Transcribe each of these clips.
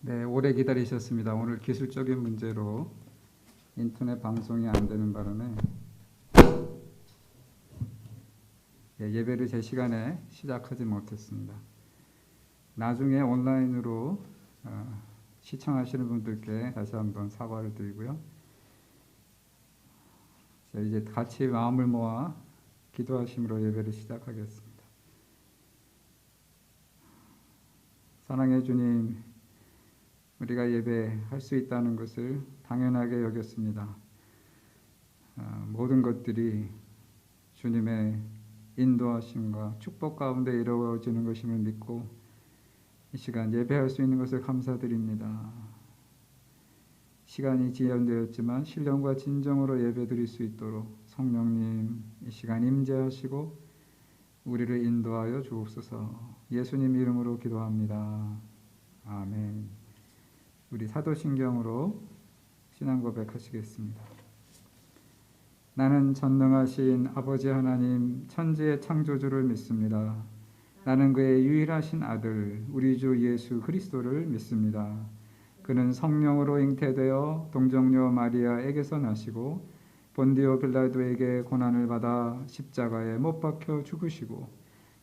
네, 오래 기다리셨습니다. 오늘 기술적인 문제로 인터넷 방송이 안 되는 바람에 예배를 제 시간에 시작하지 못했습니다. 나중에 온라인으로 시청하시는 분들께 다시 한번 사과를 드리고요. 자, 이제 같이 마음을 모아 기도하심으로 예배를 시작하겠습니다. 사랑의 주님, 우리가 예배할 수 있다는 것을 당연하게 여겼습니다. 모든 것들이 주님의 인도하심과 축복 가운데 이루어지는 것임을 믿고 이 시간 예배할 수 있는 것을 감사드립니다. 시간이 지연되었지만 신령과 진정으로 예배드릴 수 있도록 성령님 이 시간 임재하시고 우리를 인도하여 주옵소서. 예수님 이름으로 기도합니다. 아멘. 우리 사도신경으로 신앙 고백하시겠습니다. 나는 전능하신 아버지 하나님 천지의 창조주를 믿습니다. 나는 그의 유일하신 아들 우리 주 예수 그리스도를 믿습니다. 그는 성령으로 잉태되어 동정녀 마리아에게서 나시고 본디오 빌라도에게 고난을 받아 십자가에 못 박혀 죽으시고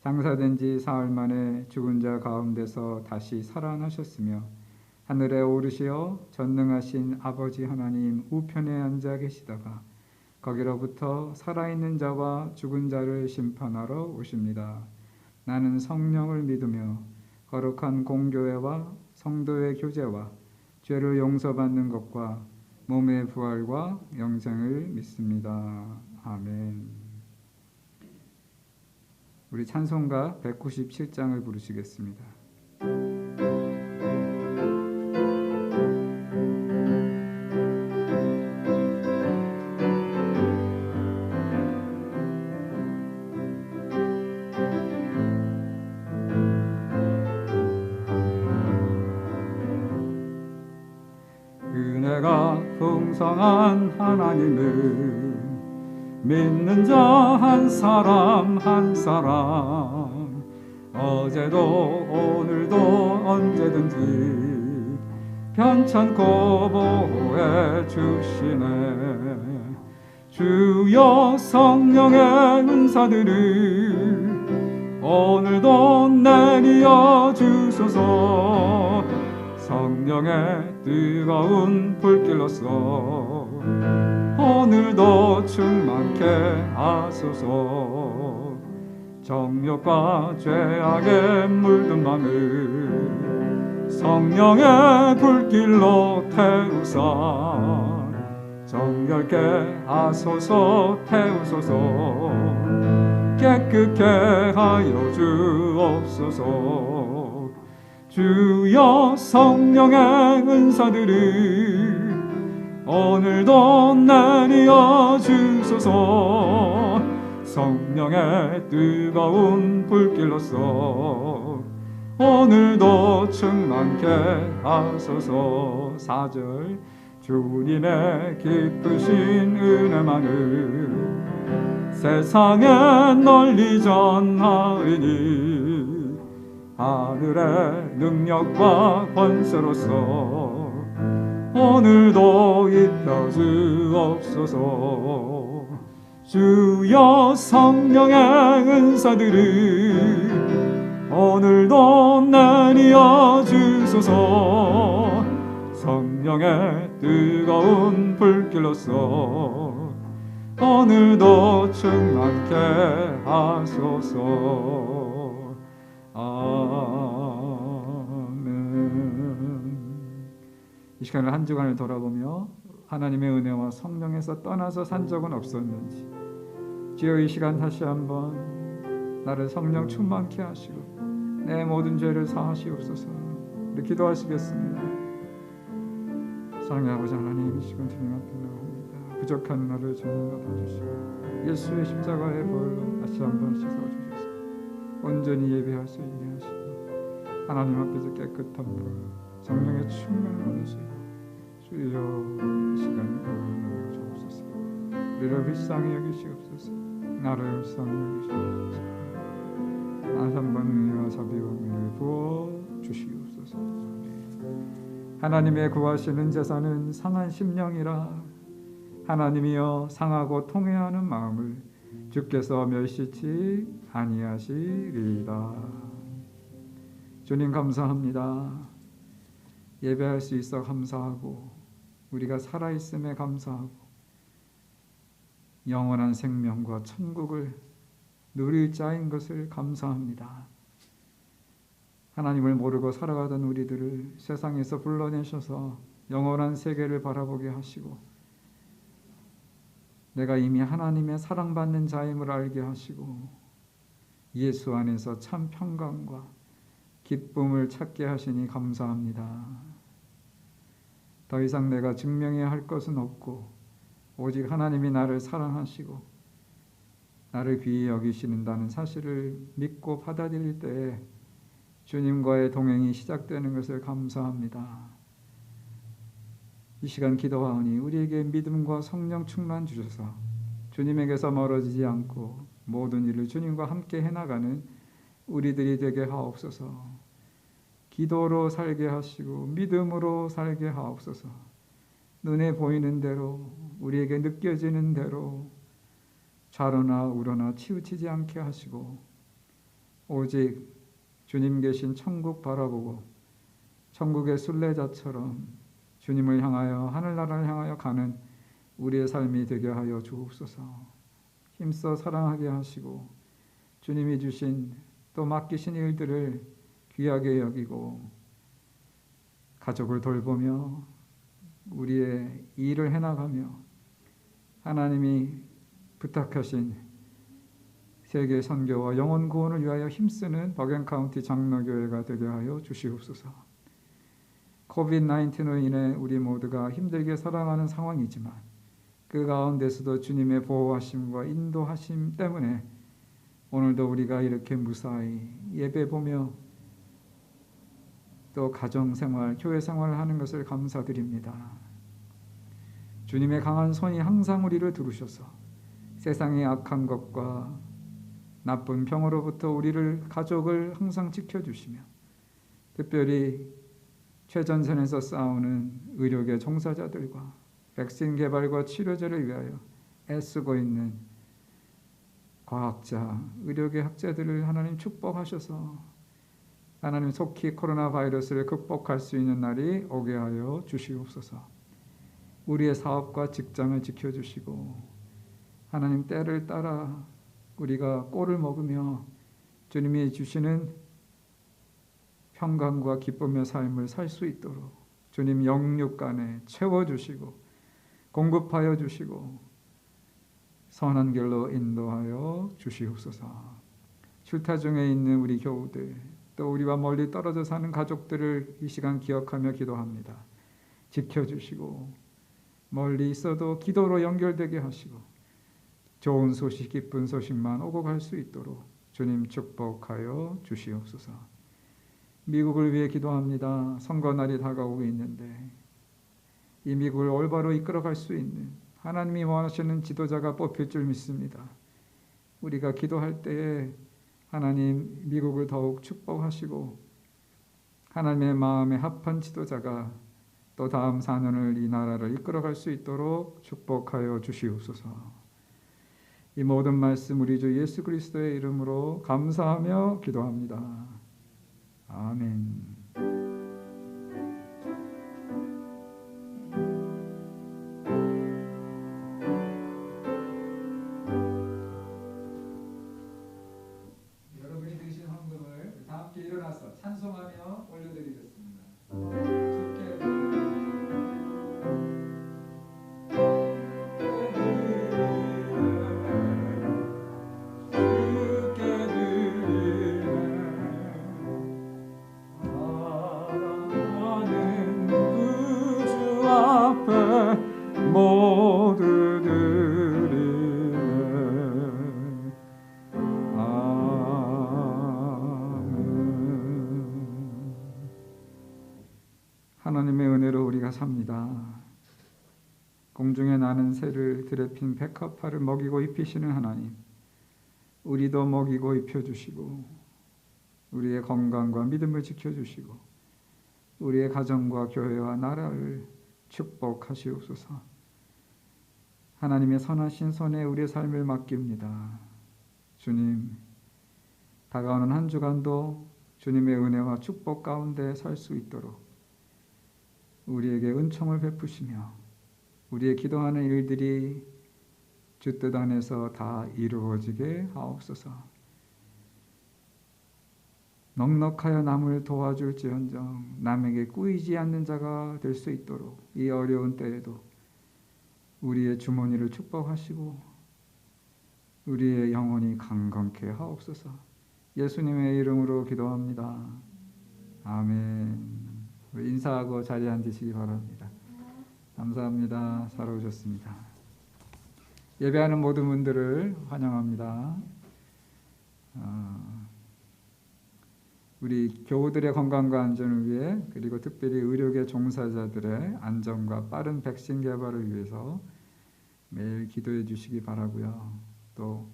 장사된 지 사흘 만에 죽은 자 가운데서 다시 살아나셨으며 하늘에 오르시어 전능하신 아버지 하나님 우편에 앉아 계시다가 거기로부터 살아있는 자와 죽은 자를 심판하러 오십니다. 나는 성령을 믿으며 거룩한 공교회와 성도의 교제와 죄를 용서받는 것과 몸의 부활과 영생을 믿습니다. 아멘. 우리 찬송가 197장을 부르시겠습니다. 은혜가 풍성한 하나님을 믿는 자 한 사람 한 사람 어제도 오늘도 언제든지 편찮고 보호해 주시네. 주여 성령의 은사들을 오늘도 내리어 주소서. 성령의 뜨거운 불길로서 오늘도 충만케 하소서. 정욕과 죄악에 물든 맘을 성령의 불길로 태우사 정결케 하소서. 태우소서. 깨끗게 하여 주옵소서. 주여 성령의 은사들을 오늘도 내리어 주소서. 성령의 뜨거운 불길로서 오늘도 충만케 하소서. 4절 주님의 깊으신 은혜만을 세상에 널리 전하리니 하늘의 능력과 권세로서 오늘도 입혀 주옵소서. 주여 성령의 은사들을 오늘도 내리어 주소서. 성령의 뜨거운 불길로서 오늘도 충만케 하소서. 아멘. 이 시간을 한 주간을 돌아보며 하나님의 은혜와 성령에서 떠나서 산 적은 없었는지 주여 이 시간 다시 한번 나를 성령 충만케 하시고 내 모든 죄를 사하시옵소서. 우리 기도하시겠습니다. 사랑의 아버지 하나님, 이 시간 주님 앞에 나옵니다. 부족한 나를 주님 받아주시고 예수의 십자가의 보혈로 다시 한번 씻어주셔서 온전히 예배할 수 있게 하시고 하나님 앞에서 깨끗한 불 성령의 충만을 얻으시고 주여 이 시간 보혈로 주옵소서. 우리를 불쌍히 여기시옵소서. 나를 불쌍히 여기시옵소서. 다시 한번 은혜와 자비와 은혜를 부어 주시옵소서. 하나님의 구하시는 제사는 상한 심령이라. 하나님이여 상하고 통회하는 마음을 주께서 멸시치 아니하시리이다. 주님 감사합니다. 예배할 수 있어 감사하고 우리가 살아있음에 감사하고 영원한 생명과 천국을 누릴 자인 것을 감사합니다. 하나님을 모르고 살아가던 우리들을 세상에서 불러내셔서 영원한 세계를 바라보게 하시고 내가 이미 하나님의 사랑받는 자임을 알게 하시고 예수 안에서 참 평강과 기쁨을 찾게 하시니 감사합니다. 더 이상 내가 증명해야 할 것은 없고 오직 하나님이 나를 사랑하시고 나를 귀히 여기시는다는 사실을 믿고 받아들일 때에 주님과의 동행이 시작되는 것을 감사합니다. 이 시간 기도하오니 우리에게 믿음과 성령 충만 주셔서 주님에게서 멀어지지 않고 모든 일을 주님과 함께 해나가는 우리들이 되게 하옵소서. 기도로 살게 하시고 믿음으로 살게 하옵소서. 눈에 보이는 대로 우리에게 느껴지는 대로 좌로나 우로나 치우치지 않게 하시고 오직 주님 계신 천국 바라보고 천국의 순례자처럼 주님을 향하여 하늘나라를 향하여 가는 우리의 삶이 되게 하여 주옵소서. 힘써 사랑하게 하시고 주님이 주신 또 맡기신 일들을 귀하게 여기고 가족을 돌보며 우리의 일을 해나가며 하나님이 부탁하신 세계 선교와 영혼 구원을 위하여 힘쓰는 버겐카운티 장로교회가 되게 하여 주시옵소서. 코비드-19로 인해 우리 모두가 힘들게 살아가는 상황이지만 그 가운데서도 주님의 보호하심과 인도하심 때문에 오늘도 우리가 이렇게 무사히 예배 보며 또 가정생활, 교회생활을 하는 것을 감사드립니다. 주님의 강한 손이 항상 우리를 두르셔서 세상의 악한 것과 나쁜 병으로부터 우리를 가족을 항상 지켜주시며 특별히 최전선에서 싸우는 의료계 종사자들과 백신 개발과 치료제를 위하여 애쓰고 있는 과학자, 의료계 학자들을 하나님 축복하셔서 하나님 속히 코로나 바이러스를 극복할 수 있는 날이 오게 하여 주시옵소서. 우리의 사업과 직장을 지켜주시고 하나님 때를 따라 우리가 꼴을 먹으며 주님이 주시는 평강과 기쁨의 삶을 살 수 있도록 주님 영육간에 채워주시고 공급하여 주시고 선한 길로 인도하여 주시옵소서. 출타 중에 있는 우리 교우들 또 우리와 멀리 떨어져 사는 가족들을 이 시간 기억하며 기도합니다. 지켜주시고 멀리 있어도 기도로 연결되게 하시고 좋은 소식, 기쁜 소식만 오고 갈 수 있도록 주님 축복하여 주시옵소서. 미국을 위해 기도합니다. 선거날이 다가오고 있는데 이 미국을 올바로 이끌어갈 수 있는 하나님이 원하시는 지도자가 뽑힐 줄 믿습니다. 우리가 기도할 때에 하나님 미국을 더욱 축복하시고 하나님의 마음에 합한 지도자가 또 다음 4년을 이 나라를 이끌어갈 수 있도록 축복하여 주시옵소서. 이 모든 말씀 우리 주 예수 그리스도의 이름으로 감사하며 기도합니다. 아멘. 여러분이 드신 헌금을 다 함께 일어나서 찬송하며 올려드리겠습니다. 모두 드리네. 아멘. 하나님의 은혜로 우리가 삽니다. 공중에 나는 새를 들에 핀 백합화를 먹이고 입히시는 하나님, 우리도 먹이고 입혀주시고 우리의 건강과 믿음을 지켜주시고 우리의 가정과 교회와 나라를 축복하시옵소서. 하나님의 선하신 손에 우리의 삶을 맡깁니다. 주님, 다가오는 한 주간도 주님의 은혜와 축복 가운데 설 수 있도록 우리에게 은총을 베푸시며 우리의 기도하는 일들이 주 뜻 안에서 다 이루어지게 하옵소서. 넉넉하여 남을 도와줄지언정 남에게 꾸이지 않는 자가 될 수 있도록 이 어려운 때에도 우리의 주머니를 축복하시고 우리의 영혼이 강건케 하옵소서. 예수님의 이름으로 기도합니다. 아멘. 인사하고 자리에 앉으시기 바랍니다. 감사합니다. 살아오셨습니다. 예배하는 모든 분들을 환영합니다. 우리 교우들의 건강과 안전을 위해 그리고 특별히 의료계 종사자들의 안전과 빠른 백신 개발을 위해서 매일 기도해 주시기 바라고요. 또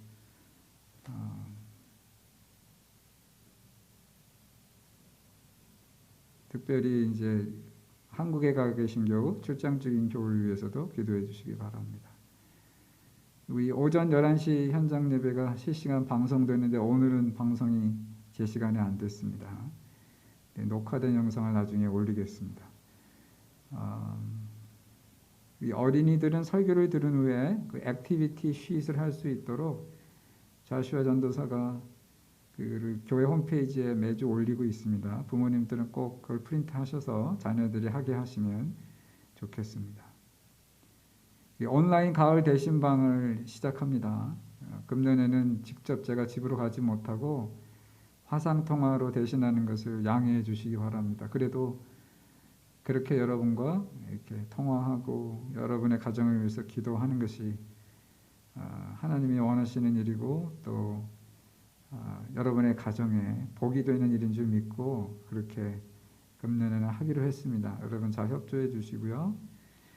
특별히 이제 한국에 가 계신 교우, 출장 중인 교우를 위해서도 기도해 주시기 바랍니다. 우리 오전 11시 현장 예배가 실시간 방송되는데 오늘은 방송이 제 시간에 안 됐습니다. 네, 녹화된 영상을 나중에 올리겠습니다. 이 어린이들은 설교를 들은 후에 그 액티비티 쉿을 할 수 있도록 자슈아 전도사가 그를 교회 홈페이지에 매주 올리고 있습니다. 부모님들은 꼭 그걸 프린트하셔서 자녀들이 하게 하시면 좋겠습니다. 온라인 가을 대신방을 시작합니다. 금년에는 직접 제가 집으로 가지 못하고 화상통화로 대신하는 것을 양해해 주시기 바랍니다. 그래도 그렇게 여러분과 이렇게 통화하고 여러분의 가정을 위해서 기도하는 것이 하나님이 원하시는 일이고 또 여러분의 가정에 복이 되는 일인 줄 믿고 그렇게 금년에는 하기로 했습니다. 여러분 잘 협조해 주시고요.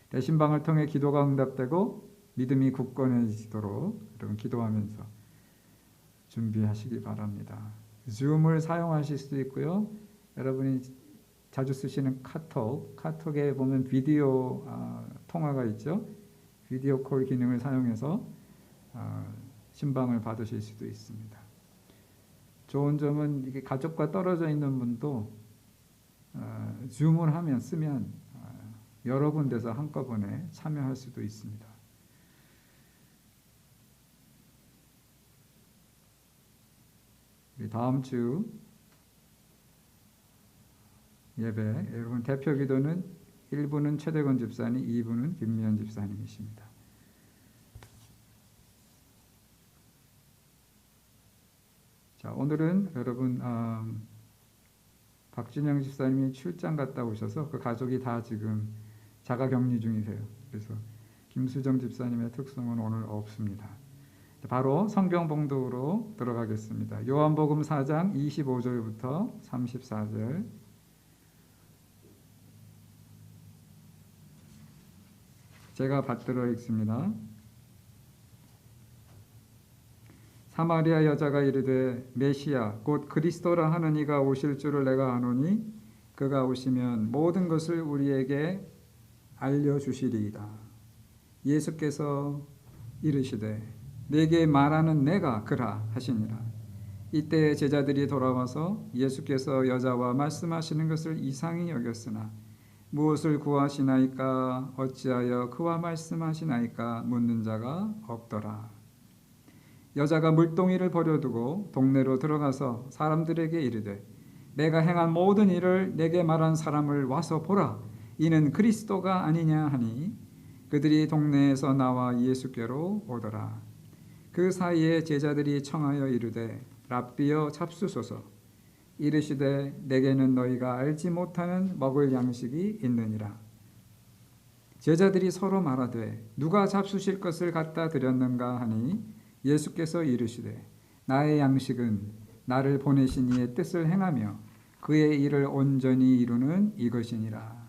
대신방을 통해 기도가 응답되고 믿음이 굳건해지도록 여러분 기도하면서 준비하시기 바랍니다. 줌을 사용하실 수 있고요. 여러분이 자주 쓰시는 카톡에 보면 비디오 통화가 있죠. 비디오 콜 기능을 사용해서 신방을 받으실 수도 있습니다. 좋은 점은 이게 가족과 떨어져 있는 분도 줌을 쓰면 여러 군데서 한꺼번에 참여할 수도 있습니다. 우리 다음 주 예배 여러분 대표 기도는 1부는 최대건 집사님, 2부는 김미연 집사님이십니다. 자, 오늘은 여러분 박진영 집사님이 출장 갔다 오셔서 그 가족이 다 지금 자가격리 중이세요. 그래서 김수정 집사님의 특성은 오늘 없습니다. 바로 성경 봉독으로 들어가겠습니다. 요한복음 4장 25절부터 34절. 제가 받들어 읽습니다. 사마리아 여자가 이르되 메시아 곧 그리스도라 하는 이가 오실 줄을 내가 아노니 그가 오시면 모든 것을 우리에게 알려주시리이다. 예수께서 이르시되 내게 말하는 내가 그라 하시니라. 이때 제자들이 돌아와서 예수께서 여자와 말씀하시는 것을 이상히 여겼으나 무엇을 구하시나이까 어찌하여 그와 말씀하시나이까 묻는 자가 없더라. 여자가 물동이를 버려두고 동네로 들어가서 사람들에게 이르되 내가 행한 모든 일을 내게 말한 사람을 와서 보라. 이는 그리스도가 아니냐 하니 그들이 동네에서 나와 예수께로 오더라. 그 사이에 제자들이 청하여 이르되 랍비여 잡수소서. 이르시되 내게는 너희가 알지 못하는 먹을 양식이 있느니라. 제자들이 서로 말하되 누가 잡수실 것을 갖다 드렸는가 하니 예수께서 이르시되 나의 양식은 나를 보내신 이의 뜻을 행하며 그의 일을 온전히 이루는 이것이니라.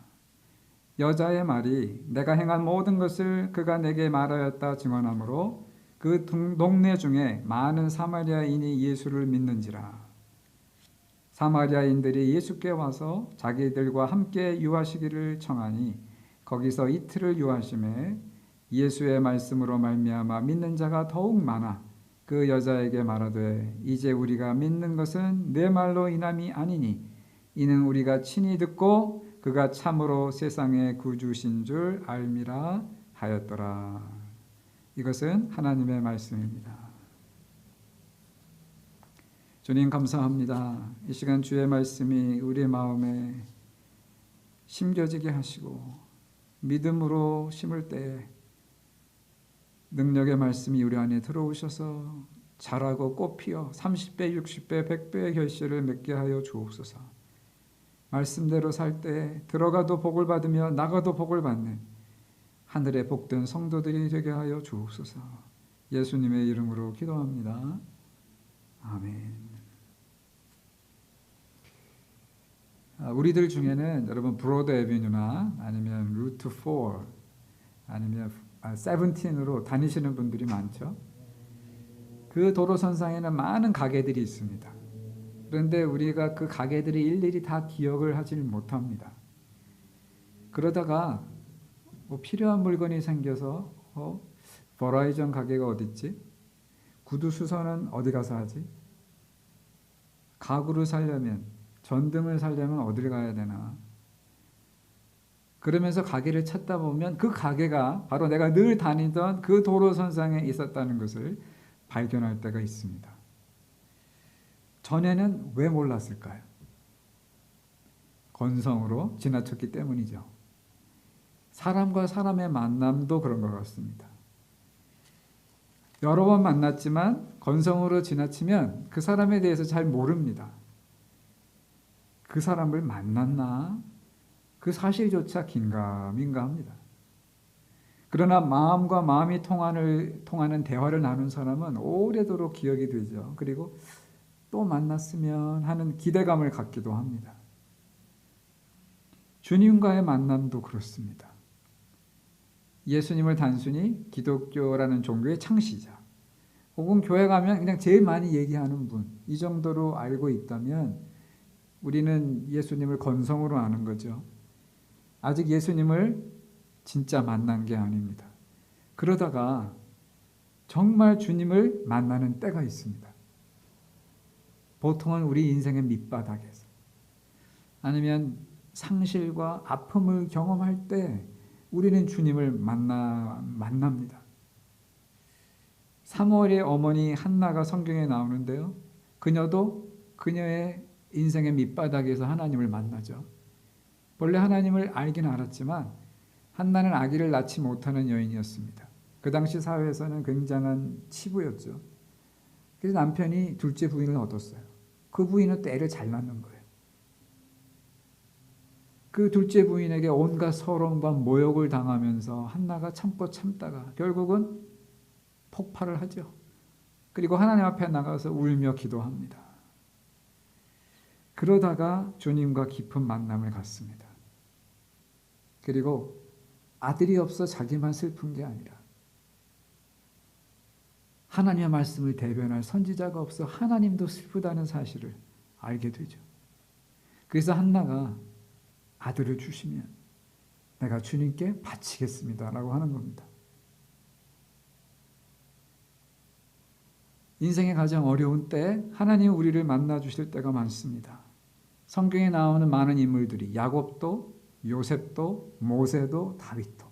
여자의 말이 내가 행한 모든 것을 그가 내게 말하였다 증언하므로 그 동네 중에 많은 사마리아인이 예수를 믿는지라. 사마리아인들이 예수께 와서 자기들과 함께 유하시기를 청하니 거기서 이틀을 유하심에 예수의 말씀으로 말미암아 믿는 자가 더욱 많아 그 여자에게 말하되 이제 우리가 믿는 것은 내 말로 인함이 아니니 이는 우리가 친히 듣고 그가 참으로 세상의 구주신 줄 알미라 하였더라. 이것은 하나님의 말씀입니다. 주님 감사합니다. 이 시간 주의 말씀이 우리 마음에 심겨지게 하시고 믿음으로 심을 때 능력의 말씀이 우리 안에 들어오셔서 자라고 꽃피어 30배, 60배, 100배의 결실을 맺게 하여 주옵소서. 말씀대로 살 때 들어가도 복을 받으며 나가도 복을 받는 하늘의 복된 성도들이 되게 하여 주옵소서. 예수님의 이름으로 기도합니다. 아멘. 우리들 중에는 여러분 브로드 애비뉴나 아니면 루트 4 아니면 17으로 다니시는 분들이 많죠. 그 도로선상에는 많은 가게들이 있습니다. 그런데 우리가 그 가게들이 일일이 다 기억을 하지 못합니다. 그러다가 뭐 필요한 물건이 생겨서 버라이전 가게가 어딨지? 구두 수선은 어디 가서 하지? 가구를 사려면 전등을 사려면 어디를 가야 되나? 그러면서 가게를 찾다 보면 그 가게가 바로 내가 늘 다니던 그 도로선상에 있었다는 것을 발견할 때가 있습니다. 전에는 왜 몰랐을까요? 건성으로 지나쳤기 때문이죠. 사람과 사람의 만남도 그런 것 같습니다. 여러 번 만났지만 건성으로 지나치면 그 사람에 대해서 잘 모릅니다. 그 사람을 만났나? 그 사실조차 긴가민가합니다. 그러나 마음과 마음이 통하는 대화를 나눈 사람은 오래도록 기억이 되죠. 그리고 또 만났으면 하는 기대감을 갖기도 합니다. 주님과의 만남도 그렇습니다. 예수님을 단순히 기독교라는 종교의 창시자 혹은 교회 가면 그냥 제일 많이 얘기하는 분, 이 정도로 알고 있다면 우리는 예수님을 건성으로 아는 거죠. 아직 예수님을 진짜 만난 게 아닙니다. 그러다가 정말 주님을 만나는 때가 있습니다. 보통은 우리 인생의 밑바닥에서 아니면 상실과 아픔을 경험할 때 우리는 주님을 만납니다. 사무엘의 어머니 한나가 성경에 나오는데요. 그녀도 그녀의 인생의 밑바닥에서 하나님을 만나죠. 원래 하나님을 알긴 알았지만 한나는 아기를 낳지 못하는 여인이었습니다. 그 당시 사회에서는 굉장한 치부였죠. 그래서 남편이 둘째 부인을 얻었어요. 그 부인은 또 애를 잘 낳는 거예요. 그 둘째 부인에게 온갖 서러움과 모욕을 당하면서 한나가 참다가 결국은 폭발을 하죠. 그리고 하나님 앞에 나가서 울며 기도합니다. 그러다가 주님과 깊은 만남을 갖습니다. 그리고 아들이 없어 자기만 슬픈 게 아니라 하나님의 말씀을 대변할 선지자가 없어 하나님도 슬프다는 사실을 알게 되죠. 그래서 한나가 아들을 주시면 내가 주님께 바치겠습니다 라고 하는 겁니다. 인생의 가장 어려운 때 하나님이 우리를 만나 주실 때가 많습니다. 성경에 나오는 많은 인물들이 야곱도 요셉도 모세도 다윗도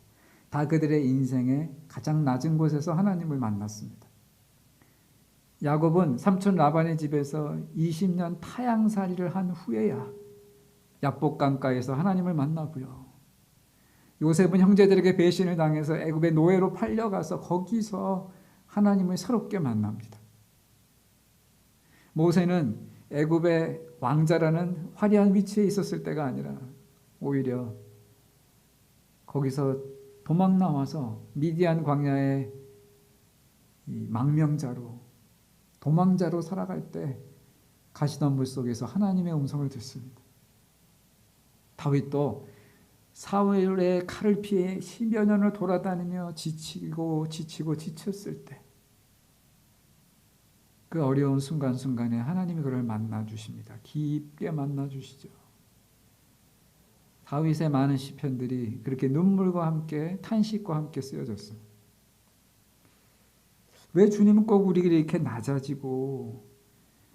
다 그들의 인생의 가장 낮은 곳에서 하나님을 만났습니다. 야곱은 삼촌 라반의 집에서 20년 타향살이를 한 후에야 야복강가에서 하나님을 만나고요. 요셉은 형제들에게 배신을 당해서 애굽의 노예로 팔려가서 거기서 하나님을 새롭게 만납니다. 모세는 애굽의 왕자라는 화려한 위치에 있었을 때가 아니라 오히려 거기서 도망 나와서 미디안 광야의 망명자로 도망자로 살아갈 때 가시덤불 속에서 하나님의 음성을 듣습니다. 다윗도 사울의 칼을 피해 10여 년을 돌아다니며 지치고 지쳤을 때 그 어려운 순간순간에 하나님이 그를 만나 주십니다. 깊게 만나 주시죠. 다윗의 많은 시편들이 그렇게 눈물과 함께 탄식과 함께 쓰여졌습니다. 왜 주님은 꼭 우리에게 이렇게 낮아지고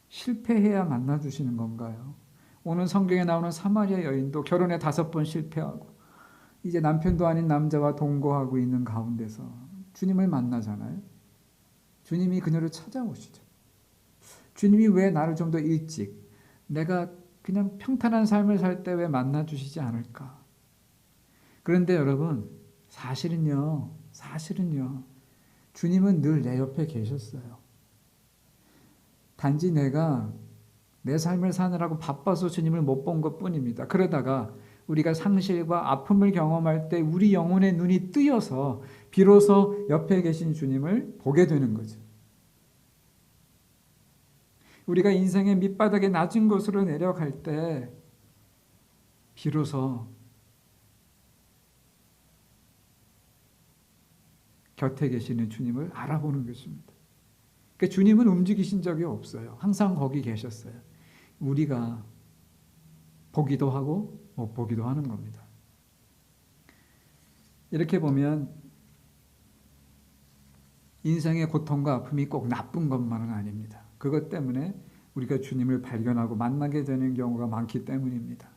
실패해야 만나 주시는 건가요? 오늘 성경에 나오는 사마리아 여인도 결혼에 5번 실패하고 이제 남편도 아닌 남자와 동거하고 있는 가운데서 주님을 만나잖아요. 주님이 그녀를 찾아오시죠. 주님이 왜 나를 좀 더 일찍 내가 그냥 평탄한 삶을 살 때 왜 만나 주시지 않을까? 그런데 여러분 사실은요 주님은 늘 내 옆에 계셨어요. 단지 내가 내 삶을 사느라고 바빠서 주님을 못 본 것뿐입니다. 그러다가 우리가 상실과 아픔을 경험할 때 우리 영혼의 눈이 뜨여서 비로소 옆에 계신 주님을 보게 되는 거죠. 우리가 인생의 밑바닥에 낮은 곳으로 내려갈 때 비로소 곁에 계시는 주님을 알아보는 것입니다. 그러니까 주님은 움직이신 적이 없어요. 항상 거기 계셨어요. 우리가 보기도 하고 못 보기도 하는 겁니다. 이렇게 보면 인생의 고통과 아픔이 꼭 나쁜 것만은 아닙니다. 그것 때문에 우리가 주님을 발견하고 만나게 되는 경우가 많기 때문입니다.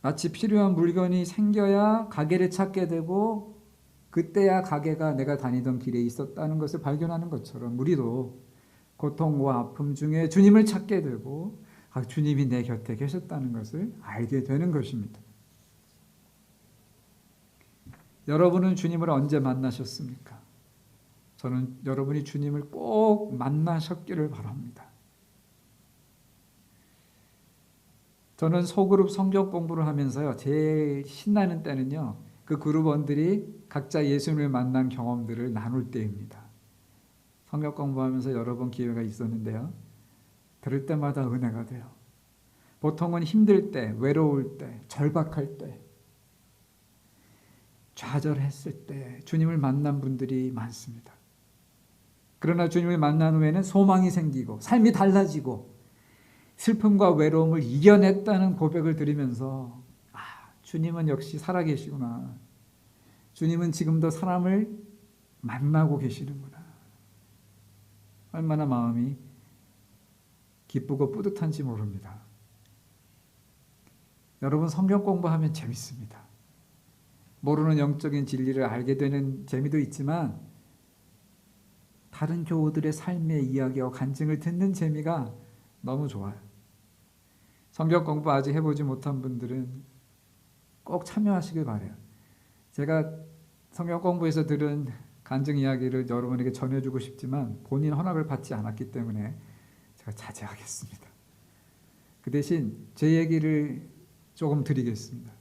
마치 필요한 물건이 생겨야 가게를 찾게 되고 그때야 가게가 내가 다니던 길에 있었다는 것을 발견하는 것처럼 우리도 고통과 아픔 중에 주님을 찾게 되고 주님이 내 곁에 계셨다는 것을 알게 되는 것입니다. 여러분은 주님을 언제 만나셨습니까? 저는 여러분이 주님을 꼭 만나셨기를 바랍니다. 저는 소그룹 성경 공부를 하면서요, 제일 신나는 때는요, 그 그룹원들이 각자 예수님을 만난 경험들을 나눌 때입니다. 성경 공부하면서 여러 번 기회가 있었는데요, 들을 때마다 은혜가 돼요. 보통은 힘들 때, 외로울 때, 절박할 때, 좌절했을 때 주님을 만난 분들이 많습니다. 그러나 주님을 만난 후에는 소망이 생기고 삶이 달라지고 슬픔과 외로움을 이겨냈다는 고백을 들으면서 주님은 역시 살아계시구나. 주님은 지금도 사람을 만나고 계시는구나. 얼마나 마음이 기쁘고 뿌듯한지 모릅니다. 여러분 성경 공부하면 재밌습니다. 모르는 영적인 진리를 알게 되는 재미도 있지만 다른 교우들의 삶의 이야기와 간증을 듣는 재미가 너무 좋아요. 성경 공부 아직 해보지 못한 분들은 꼭 참여하시길 바라요. 제가 성경 공부에서 들은 간증 이야기를 여러분에게 전해주고 싶지만 본인 허락을 받지 않았기 때문에 제가 자제하겠습니다. 그 대신 제 얘기를 조금 드리겠습니다.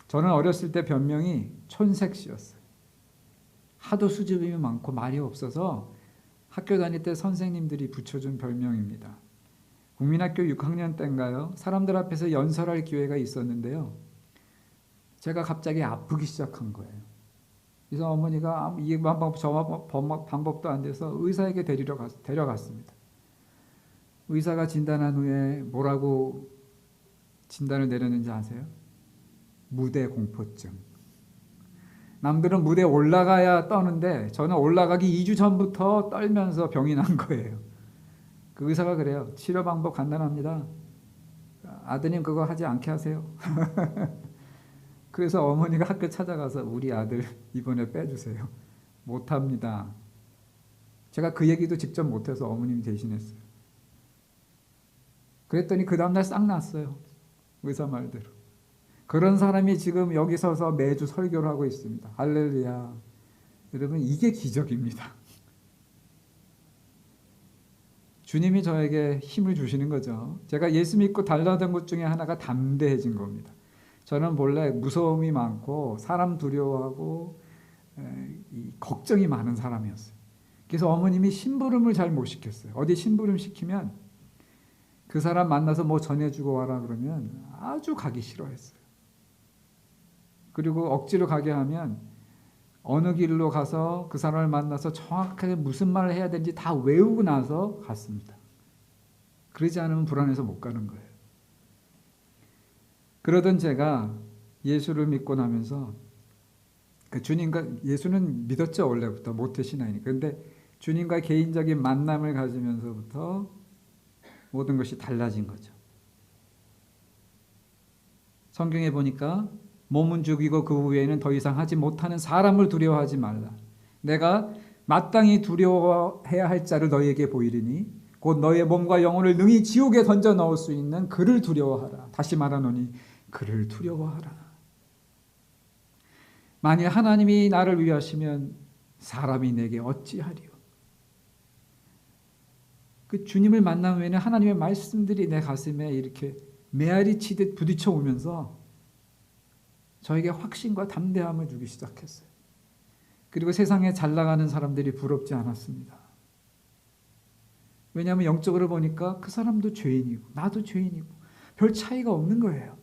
저는 어렸을 때 별명이 촌색씨였어요. 하도 수줍음이 많고 말이 없어서 학교 다닐 때 선생님들이 붙여준 별명입니다. 국민학교 6학년 때인가요? 사람들 앞에서 연설할 기회가 있었는데요. 제가 갑자기 아프기 시작한 거예요. 그래서 어머니가 이 방법 저 방법도 안 돼서 의사에게 데려갔습니다. 의사가 진단한 후에 뭐라고 진단을 내렸는지 아세요? 무대 공포증. 남들은 무대에 올라가야 떠는데 저는 올라가기 2주 전부터 떨면서 병이 난 거예요. 그 의사가 그래요. 치료 방법 간단합니다. 아드님 그거 하지 않게 하세요. 그래서 어머니가 학교 찾아가서 우리 아들 이번에 빼주세요. 못합니다. 제가 그 얘기도 직접 못해서 어머님이 대신했어요. 그랬더니 그 다음날 싹 났어요. 의사 말대로. 그런 사람이 지금 여기 서서 매주 설교를 하고 있습니다. 할렐루야. 여러분 이게 기적입니다. 주님이 저에게 힘을 주시는 거죠. 제가 예수 믿고 달라던 것 중에 하나가 담대해진 겁니다. 저는 본래 무서움이 많고 사람 두려워하고 걱정이 많은 사람이었어요. 그래서 어머님이 심부름을 잘 못 시켰어요. 어디 심부름 시키면 그 사람 만나서 뭐 전해주고 와라 그러면 아주 가기 싫어했어요. 그리고 억지로 가게 하면 어느 길로 가서 그 사람을 만나서 정확하게 무슨 말을 해야 되는지 다 외우고 나서 갔습니다. 그러지 않으면 불안해서 못 가는 거예요. 그러던 제가 예수를 믿고 나면서 주님과 예수는 믿었죠. 원래부터 모태신앙이니까. 그런데 주님과 개인적인 만남을 가지면서부터 모든 것이 달라진 거죠. 성경에 보니까 몸은 죽이고 그 후에는 더 이상 하지 못하는 사람을 두려워하지 말라. 내가 마땅히 두려워해야 할 자를 너희에게 보이리니 곧 너의 몸과 영혼을 능히 지옥에 던져 넣을 수 있는 그를 두려워하라. 다시 말하노니 그를 두려워하라. 만일 하나님이 나를 위하시면 사람이 내게 어찌하리요. 그 주님을 만난 후에는 하나님의 말씀들이 내 가슴에 이렇게 메아리 치듯 부딪혀 오면서 저에게 확신과 담대함을 주기 시작했어요. 그리고 세상에 잘 나가는 사람들이 부럽지 않았습니다. 왜냐하면 영적으로 보니까 그 사람도 죄인이고 나도 죄인이고 별 차이가 없는 거예요.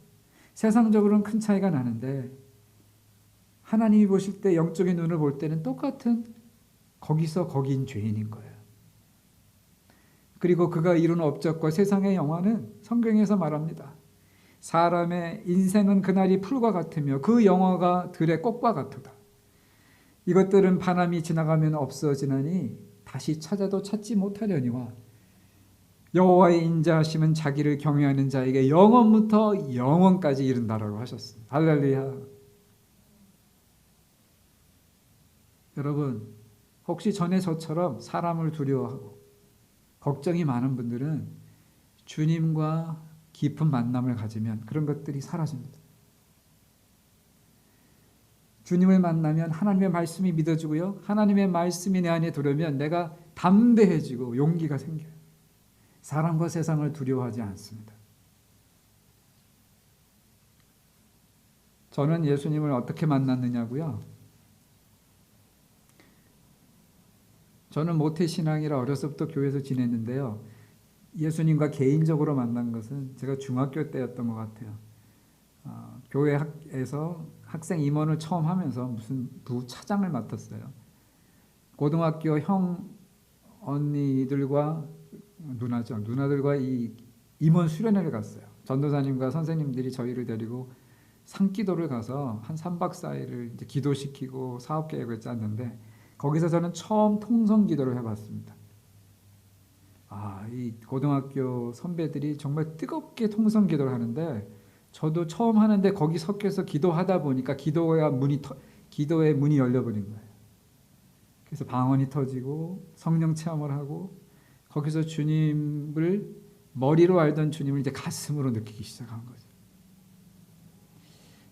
세상적으로는 큰 차이가 나는데 하나님이 보실 때 영적인 눈을 볼 때는 똑같은 거기서 거기인 죄인인 거예요. 그리고 그가 이룬 업적과 세상의 영화는 성경에서 말합니다. 사람의 인생은 그날이 풀과 같으며 그 영화가 들의 꽃과 같도다. 이것들은 바람이 지나가면 없어지나니 다시 찾아도 찾지 못하려니와 여호와의 인자하심은 자기를 경외하는 자에게 영원부터 영원까지 이른다라고 하셨습니다. 할렐루야. 여러분, 혹시 전에 저처럼 사람을 두려워하고 걱정이 많은 분들은 주님과 깊은 만남을 가지면 그런 것들이 사라집니다. 주님을 만나면 하나님의 말씀이 믿어지고요. 하나님의 말씀이 내 안에 들어오면 내가 담대해지고 용기가 생겨요. 사람과 세상을 두려워하지 않습니다. 저는 예수님을 어떻게 만났느냐고요? 저는 모태신앙이라 어려서부터 교회에서 지냈는데요. 예수님과 개인적으로 만난 것은 제가 중학교 때였던 것 같아요. 교회에서 학생 임원을 처음 하면서 무슨 부차장을 맡았어요. 고등학교 형 언니들과 누나들과 이 임원 수련회를 갔어요. 전도사님과 선생님들이 저희를 데리고 산기도를 가서 한 3박 4일을 이제 기도시키고 사업 계획을 짰는데 거기서 저는 처음 통성 기도를 해봤습니다. 이 고등학교 선배들이 정말 뜨겁게 통성 기도를 하는데 저도 처음 하는데 거기 섞여서 기도하다 보니까 기도의 문이 열려버린 거예요. 그래서 방언이 터지고 성령 체험을 하고 거기서 주님을 머리로 알던 주님을 이제 가슴으로 느끼기 시작한 거죠.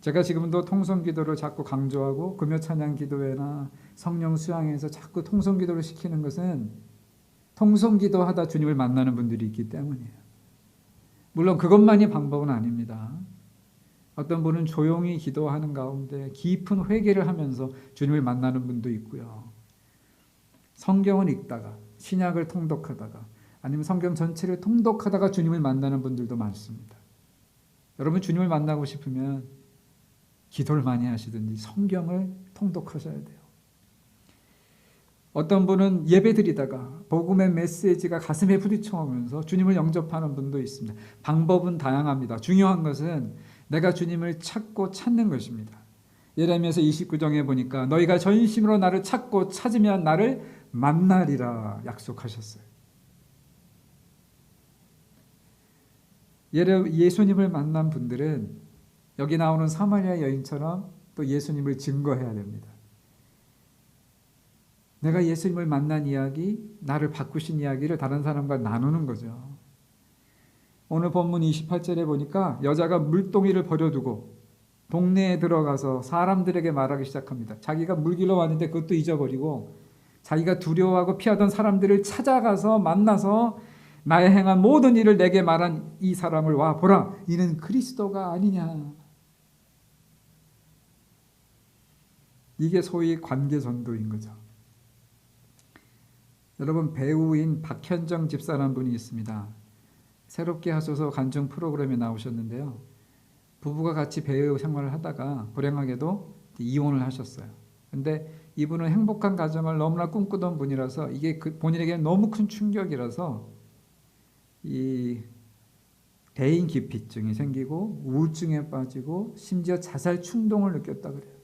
제가 지금도 통성기도를 자꾸 강조하고 금요 찬양 기도회나 성령 수양에서 자꾸 통성기도를 시키는 것은 통성기도 하다 주님을 만나는 분들이 있기 때문이에요. 물론 그것만이 방법은 아닙니다. 어떤 분은 조용히 기도하는 가운데 깊은 회개를 하면서 주님을 만나는 분도 있고요. 성경을 읽다가 신약을 통독하다가 아니면 성경 전체를 통독하다가 주님을 만나는 분들도 많습니다. 여러분 주님을 만나고 싶으면 기도를 많이 하시든지 성경을 통독하셔야 돼요. 어떤 분은 예배드리다가 복음의 메시지가 가슴에 부딪혀오면서 주님을 영접하는 분도 있습니다. 방법은 다양합니다. 중요한 것은 내가 주님을 찾고 찾는 것입니다. 예레미야서 29장에 보니까 너희가 전심으로 나를 찾고 찾으면 나를 만나리라 약속하셨어요. 예수님을 만난 분들은 여기 나오는 사마리아 여인처럼 또 예수님을 증거해야 됩니다. 내가 예수님을 만난 이야기, 나를 바꾸신 이야기를 다른 사람과 나누는 거죠. 오늘 본문 28절에 보니까 여자가 물동이를 버려두고 동네에 들어가서 사람들에게 말하기 시작합니다. 자기가 물길로 왔는데 그것도 잊어버리고 자기가 두려워하고 피하던 사람들을 찾아가서 만나서 나의 행한 모든 일을 내게 말한 이 사람을 와 보라. 이는 그리스도가 아니냐. 이게 소위 관계전도인 거죠. 여러분 배우인 박현정 집사라는 분이 있습니다. 새롭게 하소서 간증 프로그램에 나오셨는데요. 부부가 같이 배우 생활을 하다가 불행하게도 이혼을 하셨어요. 근데 이분은 행복한 가정을 너무나 꿈꾸던 분이라서 이게 본인에게 너무 큰 충격이라서 이 대인 기피증이 생기고 우울증에 빠지고 심지어 자살 충동을 느꼈다 그래요.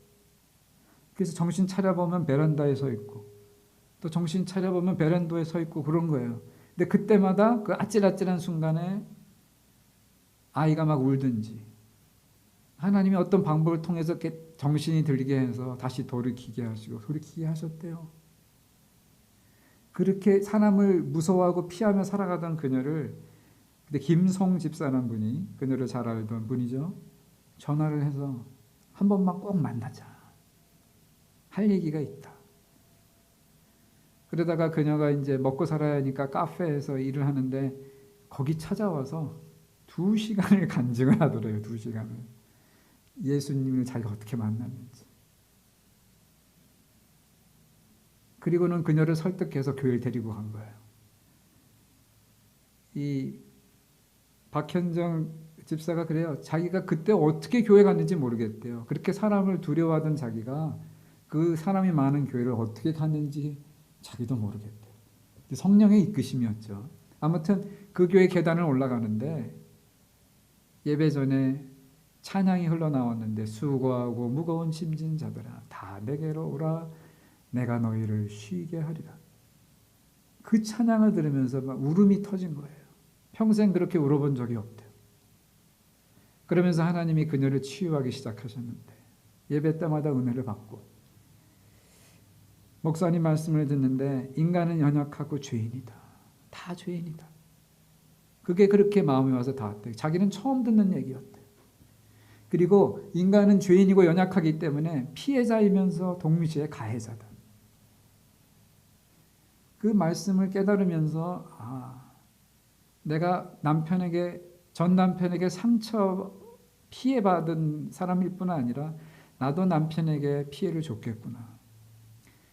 그래서 정신 차려보면 베란다에 서 있고 또 정신 차려보면 베란다에 서 있고 그런 거예요. 근데 그때마다 그 아찔아찔한 순간에 아이가 막 울든지 하나님이 어떤 방법을 통해서 이렇게 정신이 들게 해서 다시 돌이키게 하시고 돌이키게 하셨대요. 그렇게 사람을 무서워하고 피하며 살아가던 그녀를 근데 김송 집사라는 분이 그녀를 잘 알던 분이죠. 전화를 해서 한 번만 꼭 만나자. 할 얘기가 있다. 그러다가 그녀가 이제 먹고 살아야 하니까 카페에서 일을 하는데 거기 찾아와서 2시간을 간증을 하더래요. 2시간을. 예수님을 자기가 어떻게 만났는지. 그리고는 그녀를 설득해서 교회를 데리고 간 거예요. 이 박현정 집사가 그래요. 자기가 그때 어떻게 교회 갔는지 모르겠대요. 그렇게 사람을 두려워하던 자기가 그 사람이 많은 교회를 어떻게 갔는지 자기도 모르겠대요. 성령의 이끄심이었죠. 아무튼 그 교회 계단을 올라가는데 예배 전에 찬양이 흘러나왔는데 수고하고 무거운 짐진 자들아 다 내게로 오라 내가 너희를 쉬게 하리라. 그 찬양을 들으면서 막 울음이 터진 거예요. 평생 그렇게 울어본 적이 없대요. 그러면서 하나님이 그녀를 치유하기 시작하셨는데 예배 때마다 은혜를 받고 목사님 말씀을 듣는데 인간은 연약하고 죄인이다. 다 죄인이다. 그게 그렇게 마음에 와서 닿았대요. 자기는 처음 듣는 얘기였대요. 그리고 인간은 죄인이고 연약하기 때문에 피해자이면서 동시에 가해자다. 그 말씀을 깨달으면서 내가 전 남편에게 상처 피해받은 사람일 뿐 아니라 나도 남편에게 피해를 줬겠구나.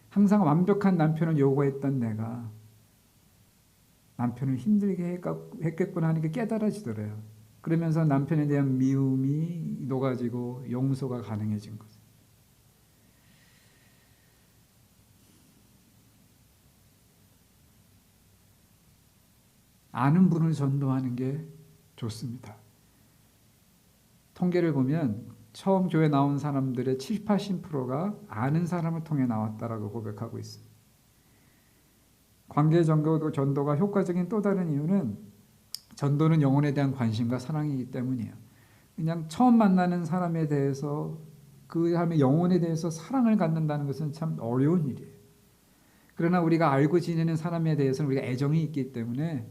항상 완벽한 남편을 요구했던 내가 남편을 힘들게 했겠구나 하는 게 깨달아지더래요. 그러면서 남편에 대한 미움이 녹아지고 용서가 가능해진 거죠. 아는 분을 전도하는 게 좋습니다. 통계를 보면 처음 교회 나온 사람들의 70, 80%가 아는 사람을 통해 나왔다라고 고백하고 있습니다. 관계 전도가 효과적인 또 다른 이유는 전도는 영혼에 대한 관심과 사랑이기 때문이에요. 그냥 처음 만나는 사람에 대해서 그 사람의 영혼에 대해서 사랑을 갖는다는 것은 참 어려운 일이에요. 그러나 우리가 알고 지내는 사람에 대해서는 우리가 애정이 있기 때문에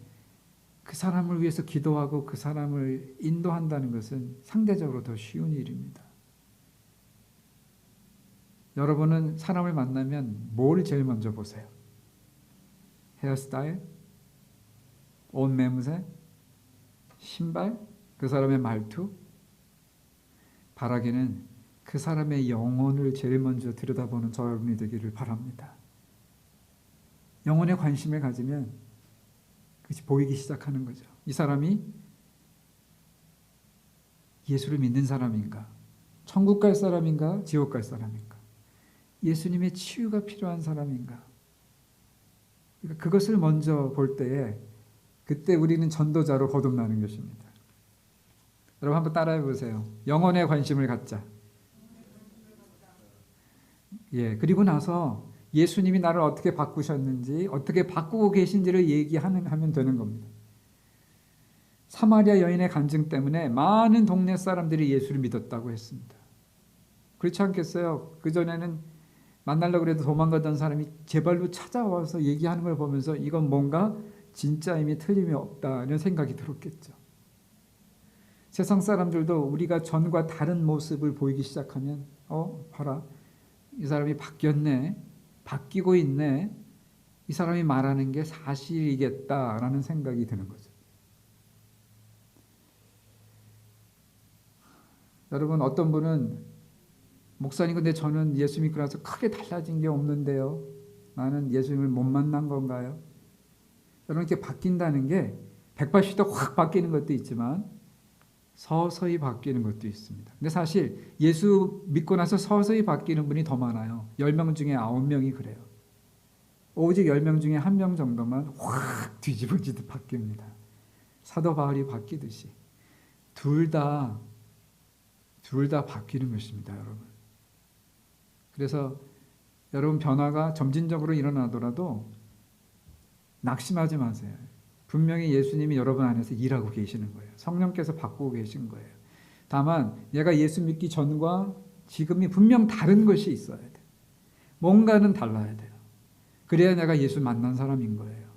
그 사람을 위해서 기도하고 그 사람을 인도한다는 것은 상대적으로 더 쉬운 일입니다. 여러분은 사람을 만나면 뭘 제일 먼저 보세요? 헤어스타일? 옷 매무새? 신발? 그 사람의 말투? 바라기는 그 사람의 영혼을 제일 먼저 들여다보는 저 여러분이 되기를 바랍니다. 영혼에 관심을 가지면 그것이 보이기 시작하는 거죠. 이 사람이 예수를 믿는 사람인가? 천국 갈 사람인가? 지옥 갈 사람인가? 예수님의 치유가 필요한 사람인가? 그러니까 그것을 먼저 볼 때에 그때 우리는 전도자로 거듭나는 것입니다. 여러분 한번 따라해 보세요. 영혼에 관심을 갖자. 그리고 나서 예수님이 나를 어떻게 바꾸셨는지, 어떻게 바꾸고 계신지를 얘기하면 되는 겁니다. 사마리아 여인의 간증 때문에 많은 동네 사람들이 예수를 믿었다고 했습니다. 그렇지 않겠어요? 그전에는 만나려고 해도 도망가던 사람이 제 발로 찾아와서 얘기하는 걸 보면서 이건 뭔가 진짜임이 틀림이 없다 이런 생각이 들었겠죠. 세상 사람들도 우리가 전과 다른 모습을 보이기 시작하면 봐라. 이 사람이 바뀌었네. 바뀌고 있네. 이 사람이 말하는 게 사실이겠다라는 생각이 드는 거죠. 여러분 어떤 분은 목사님 근데 저는 예수 믿고 나서 크게 달라진 게 없는데요. 나는 예수님을 못 만난 건가요? 여러분 이렇게 바뀐다는 게 180도 확 바뀌는 것도 있지만 서서히 바뀌는 것도 있습니다. 근데 사실 예수 믿고 나서 서서히 바뀌는 분이 더 많아요. 10명 중에 9명이 그래요. 오직 10명 중에 1명 정도만 확 뒤집어지듯 바뀝니다. 사도 바울이 바뀌듯이. 둘 다 바뀌는 것입니다, 여러분. 그래서 여러분 변화가 점진적으로 일어나더라도 낙심하지 마세요. 분명히 예수님이 여러분 안에서 일하고 계시는 거예요. 성령께서 바꾸고 계신 거예요. 다만 내가 예수 믿기 전과 지금이 분명 다른 것이 있어야 돼요. 뭔가는 달라야 돼요. 그래야 내가 예수 만난 사람인 거예요.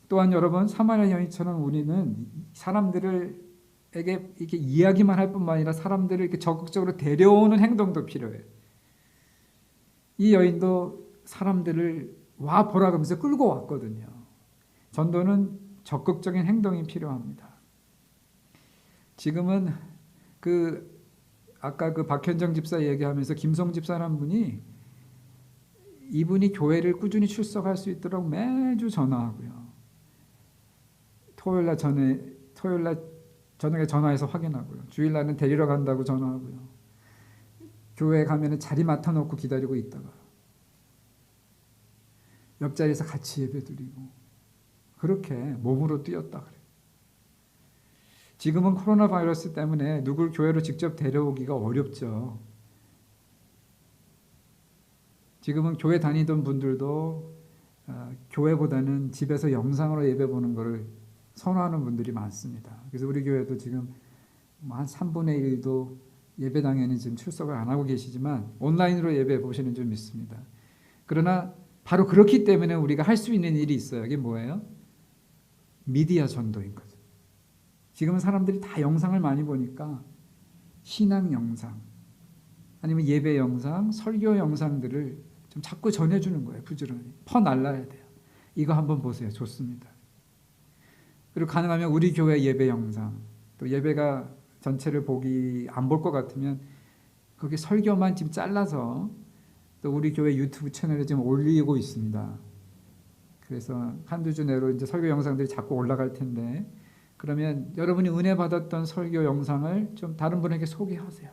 또한 여러분, 사마리아 여인처럼 우리는 사람들에게 이렇게 이야기만 할 뿐만 아니라 사람들을 이렇게 적극적으로 데려오는 행동도 필요해요. 이 여인도 사람들을 와 보라 그러면서 끌고 왔거든요. 전도는 적극적인 행동이 필요합니다. 지금은 아까 박현정 집사 얘기하면서 김성 집사라는 분이 이분이 교회를 꾸준히 출석할 수 있도록 매주 전화하고요. 토요일날 저녁에 전화해서 확인하고요. 주일날은 데리러 간다고 전화하고요. 교회에 가면 자리 맡아놓고 기다리고 있다가 옆자리에서 같이 예배드리고 그렇게 몸으로 뛰었다 그래요. 지금은 코로나 바이러스 때문에 누굴 교회로 직접 데려오기가 어렵죠. 지금은 교회 다니던 분들도 교회보다는 집에서 영상으로 예배 보는 것을 선호하는 분들이 많습니다. 그래서 우리 교회도 지금 한 3분의 1도 예배당에는 지금 출석을 안 하고 계시지만 온라인으로 예배 보시는 줄 믿습니다. 그러나 바로 그렇기 때문에 우리가 할 수 있는 일이 있어요. 이게 뭐예요? 미디어 전도인 거죠. 지금은 사람들이 다 영상을 많이 보니까 신앙 영상 아니면 예배 영상, 설교 영상들을 좀 자꾸 전해주는 거예요. 부지런히 퍼날라야 돼요. 이거 한번 보세요. 좋습니다. 그리고 가능하면 우리 교회 예배 영상, 또 예배가 전체를 안 볼 것 같으면 거기 설교만 지금 잘라서 또 우리 교회 유튜브 채널에 지금 올리고 있습니다. 그래서 한두 주 내로 이제 설교 영상들이 자꾸 올라갈 텐데 그러면 여러분이 은혜 받았던 설교 영상을 좀 다른 분에게 소개하세요.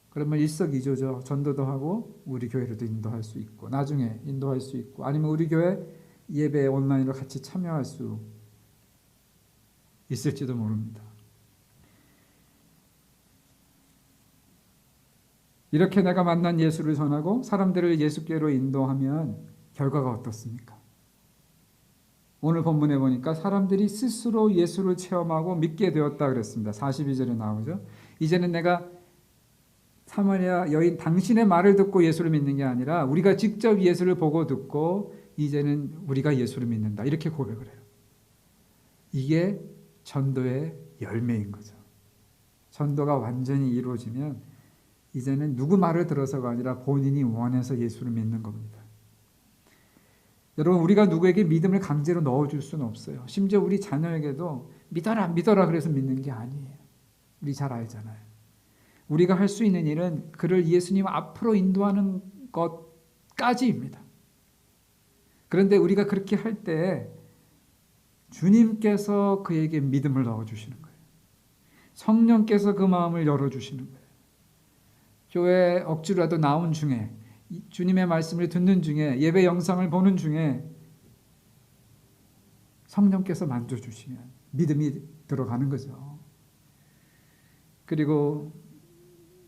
그러면 일석이조죠. 전도도 하고 우리 교회로도 인도할 수 있고 나중에 인도할 수 있고 아니면 우리 교회 예배 온라인으로 같이 참여할 수 있을지도 모릅니다. 이렇게 내가 만난 예수를 전하고 사람들을 예수께로 인도하면 결과가 어떻습니까? 오늘 본문에 보니까 사람들이 스스로 예수를 체험하고 믿게 되었다 그랬습니다. 42절에 나오죠. 이제는 내가 사마리아 여인 당신의 말을 듣고 예수를 믿는 게 아니라 우리가 직접 예수를 보고 듣고 이제는 우리가 예수를 믿는다. 이렇게 고백을 해요. 이게 전도의 열매인 거죠. 전도가 완전히 이루어지면 이제는 누구 말을 들어서가 아니라 본인이 원해서 예수를 믿는 겁니다. 여러분 우리가 누구에게 믿음을 강제로 넣어줄 수는 없어요. 심지어 우리 자녀에게도 믿어라 믿어라 그래서 믿는 게 아니에요. 우리 잘 알잖아요. 우리가 할 수 있는 일은 그를 예수님 앞으로 인도하는 것까지입니다. 그런데 우리가 그렇게 할 때 주님께서 그에게 믿음을 넣어주시는 거예요. 성령께서 그 마음을 열어주시는 거예요. 교회 억지로라도 나온 중에 주님의 말씀을 듣는 중에 예배 영상을 보는 중에 성령께서 만져주시면 믿음이 들어가는 거죠. 그리고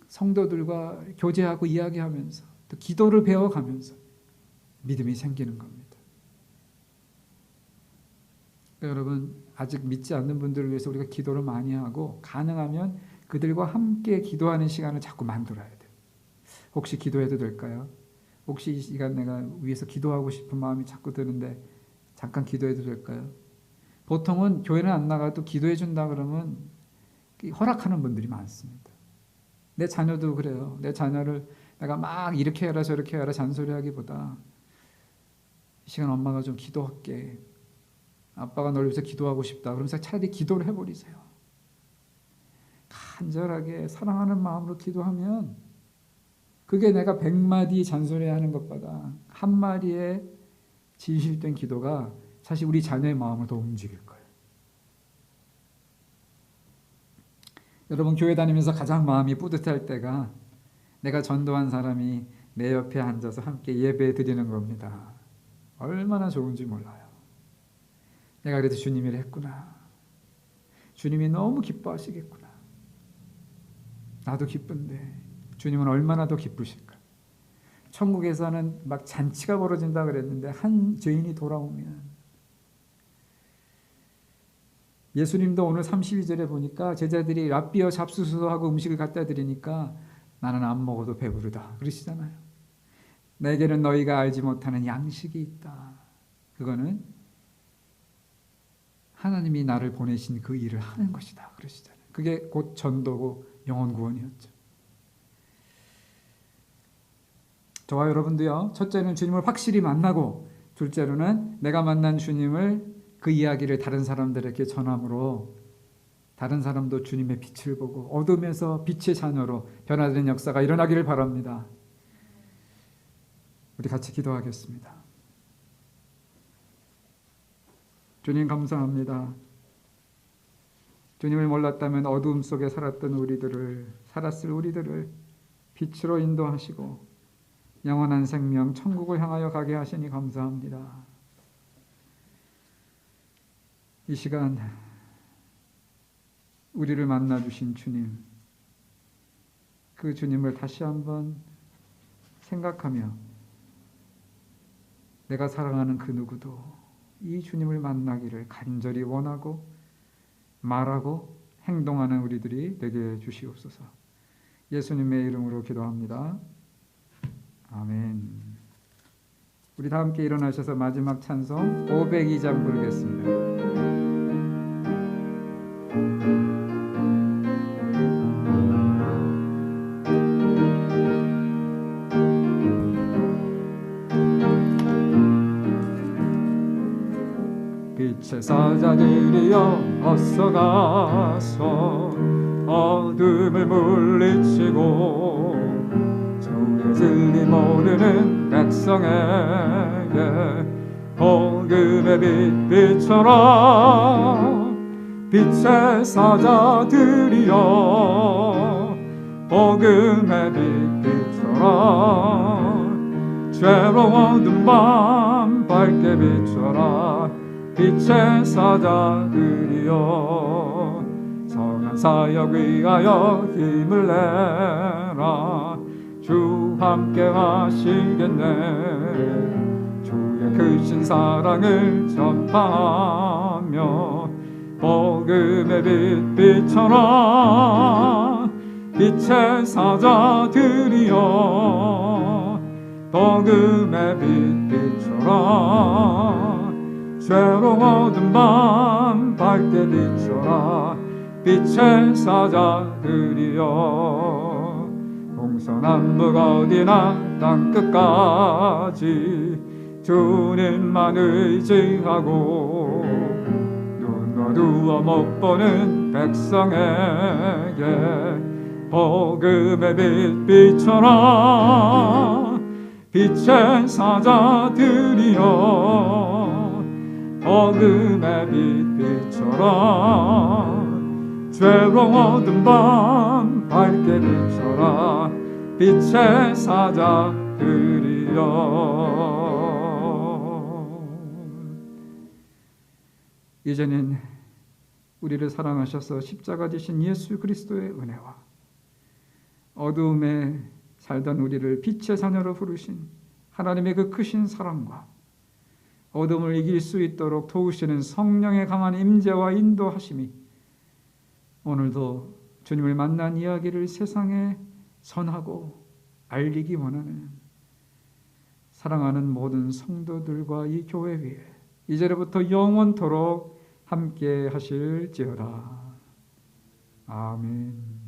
성도들과 교제하고 이야기하면서 또 기도를 배워가면서 믿음이 생기는 겁니다. 여러분 아직 믿지 않는 분들을 위해서 우리가 기도를 많이 하고 가능하면 그들과 함께 기도하는 시간을 자꾸 만들어야 돼요. 혹시 기도해도 될까요? 혹시 이 시간 내가 위해서 기도하고 싶은 마음이 자꾸 드는데 잠깐 기도해도 될까요? 보통은 교회는 안 나가도 기도해 준다 그러면 허락하는 분들이 많습니다. 내 자녀도 그래요. 내 자녀를 내가 막 이렇게 해라 저렇게 해라 잔소리하기보다 이 시간 엄마가 좀 기도할게. 아빠가 널 위해서 기도하고 싶다. 그러면서 차라리 기도를 해버리세요. 간절하게 사랑하는 마음으로 기도하면 그게 내가 100마디 잔소리하는 것보다 한 마디의 진실된 기도가 사실 우리 자녀의 마음을 더 움직일 거예요. 여러분, 교회 다니면서 가장 마음이 뿌듯할 때가 내가 전도한 사람이 내 옆에 앉아서 함께 예배 드리는 겁니다. 얼마나 좋은지 몰라요. 내가 그래도 주님이 했구나. 주님이 너무 기뻐하시겠구나. 나도 기쁜데 주님은 얼마나 더 기쁘실까. 천국에서는 막 잔치가 벌어진다 그랬는데 한 죄인이 돌아오면, 예수님도 오늘 32절에 보니까 제자들이 랍비어 잡수수하고 음식을 갖다 드리니까 나는 안 먹어도 배부르다 그러시잖아요. 내게는 너희가 알지 못하는 양식이 있다. 그거는 하나님이 나를 보내신 그 일을 하는 것이다 그러시잖아요. 그게 곧 전도고 영혼 구원이었죠. 저와 여러분도요, 첫째는 주님을 확실히 만나고, 둘째로는 내가 만난 주님을, 그 이야기를 다른 사람들에게 전함으로 다른 사람도 주님의 빛을 보고 어둠에서 빛의 자녀로 변화되는 역사가 일어나기를 바랍니다. 우리 같이 기도하겠습니다. 주님, 감사합니다. 주님을 몰랐다면 어두움 속에 살았을 우리들을 빛으로 인도하시고 영원한 생명 천국을 향하여 가게 하시니 감사합니다. 이 시간 우리를 만나주신 주님, 그 주님을 다시 한번 생각하며 내가 사랑하는 그 누구도 이 주님을 만나기를 간절히 원하고 말하고 행동하는 우리들이 되게 주시옵소서. 예수님의 이름으로 기도합니다. 아멘. 우리 다 함께 일어나셔서 마지막 찬송 502장 부르겠습니다. 빛의 사자들이여 어서 가서 어둠을 물리치고 주의 진리 모르는 백성에게 복음의 빛 비춰라. 빛의 사자들이여 복음의 빛 비춰라. 죄로운 밤 밝게 비춰라. 빛의 사자들이여 성한 사역 위하여 힘을 내라. 주 함께 하시겠네. 주의 크신 사랑을 전파하며 복음의 빛 비춰라. 빛의 사자들이여 복음의 빛 비춰라. 죄로운 밤 밝게 비춰라. 빛의 사자들이여 동서남북 어디나 땅끝까지 주님만 의지하고 눈 어두워 못 보는 백성에게 복음의 빛 비춰라. 빛의 사자들이여 복음의 빛 비춰라. 죄로운 밤 밝게 비춰라. 빛의 사자들이여. 이제는 우리를 사랑하셔서 십자가 지신 예수 그리스도의 은혜와 어두움에 살던 우리를 빛의 자녀로 부르신 하나님의 그 크신 사랑과 어둠을 이길 수 있도록 도우시는 성령의 강한 임재와 인도하심이 오늘도 주님을 만난 이야기를 세상에 전하고 알리기 원하는 사랑하는 모든 성도들과 이 교회 위에 이제로부터 영원토록 함께 하실지어다. 아멘.